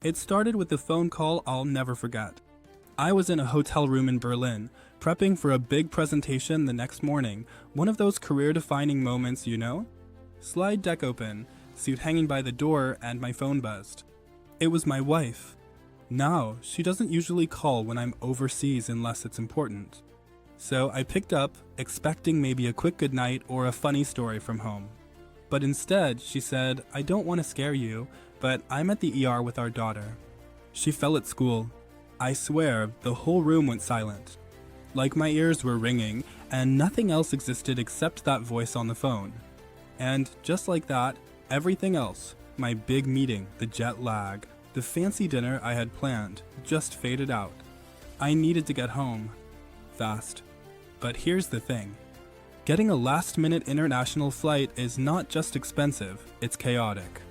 It started with a phone call I'll never forget. I was in a hotel room in Berlin, prepping for a big presentation the next morning, one of those career-defining moments, you know? Slide deck open, suit hanging by the door, and my phone buzzed. It was my wife. Now, she doesn't usually call when I'm overseas unless it's important. So I picked up, expecting maybe a quick goodnight or a funny story from home. But instead, she said, "I don't want to scare you, but I'm at the ER with our daughter. She fell at school." I swear, the whole room went silent. Like my ears were ringing, and nothing else existed except that voice on the phone. And just like that, everything else, my big meeting, the jet lag, the fancy dinner I had planned, just faded out. I needed to get home. Fast. But here's the thing. Getting a last-minute international flight is not just expensive, it's chaotic.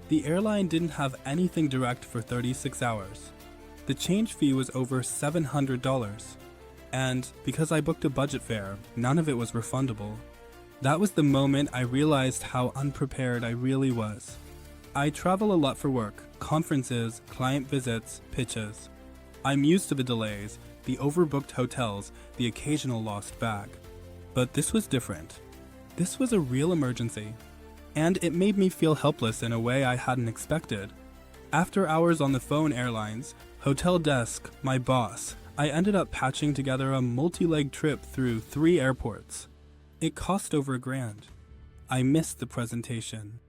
The airline didn't have anything direct for 36 hours. The change fee was over $700. And because I booked a budget fare, none of it was refundable. That was the moment I realized how unprepared I really was. I travel a lot for work, conferences, client visits, pitches. I'm used to the delays, the overbooked hotels, the occasional lost bag. But this was different. This was a real emergency. And it made me feel helpless in a way I hadn't expected. After hours on the phone airlines, hotel desk, my boss, I ended up patching together a multi-leg trip through 3 airports. It cost over $1,000. I missed the presentation.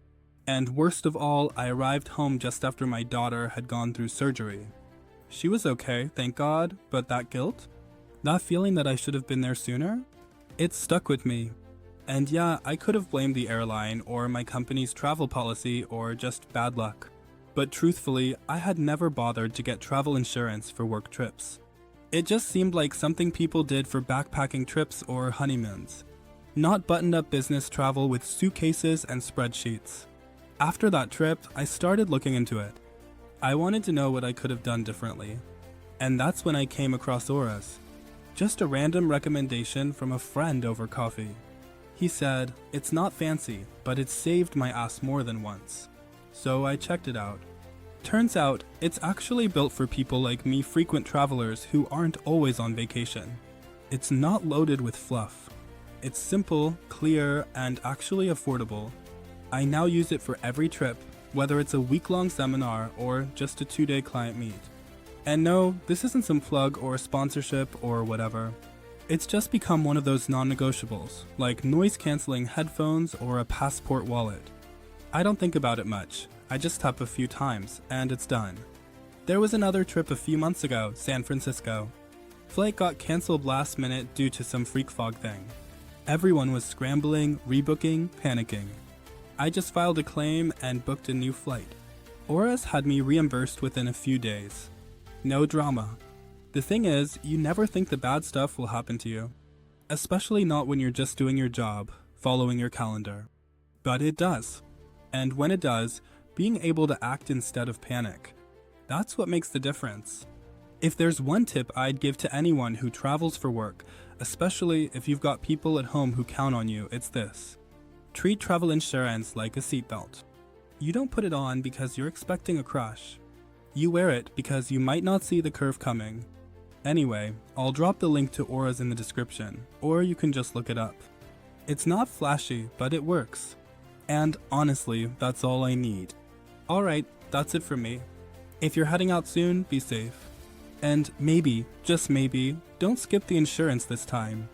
And worst of all, I arrived home just after my daughter had gone through surgery. She was okay, thank God, but that guilt? That feeling that I should have been there sooner? It stuck with me. And yeah, I could have blamed the airline or my company's travel policy or just bad luck. But truthfully, I had never bothered to get travel insurance for work trips. It just seemed like something people did for backpacking trips or honeymoons. Not buttoned-up business travel with suitcases and spreadsheets. After that trip, I started looking into it. I wanted to know what I could have done differently. And that's when I came across Aura's. Just a random recommendation from a friend over coffee. He said, "It's not fancy, but it's saved my ass more than once." So I checked it out. Turns out, it's actually built for people like me, frequent travelers who aren't always on vacation. It's not loaded with fluff. It's simple, clear, and actually affordable. I now use it for every trip, whether it's a week-long seminar or just a 2-day client meet. And no, this isn't some plug or sponsorship or whatever. It's just become one of those non-negotiables, like noise-canceling headphones or a passport wallet. I don't think about it much. I just tap a few times, and it's done. There was another trip a few months ago, San Francisco. Flight got cancelled last minute due to some freak fog thing. Everyone was scrambling, rebooking, panicking. I just filed a claim and booked a new flight. Aura's had me reimbursed within a few days. No drama. The thing is, you never think the bad stuff will happen to you. Especially not when you're just doing your job, following your calendar. But it does. And when it does, being able to act instead of panic. That's what makes the difference. If there's one tip I'd give to anyone who travels for work, especially if you've got people at home who count on you, it's this. Treat travel insurance like a seatbelt. You don't put it on because you're expecting a crash. You wear it because you might not see the curve coming. Anyway, I'll drop the link to Aura's in the description, or you can just look it up. It's not flashy, but it works. And honestly, that's all I need. Alright, that's it from me. If you're heading out soon, be safe. And maybe, just maybe, don't skip the insurance this time.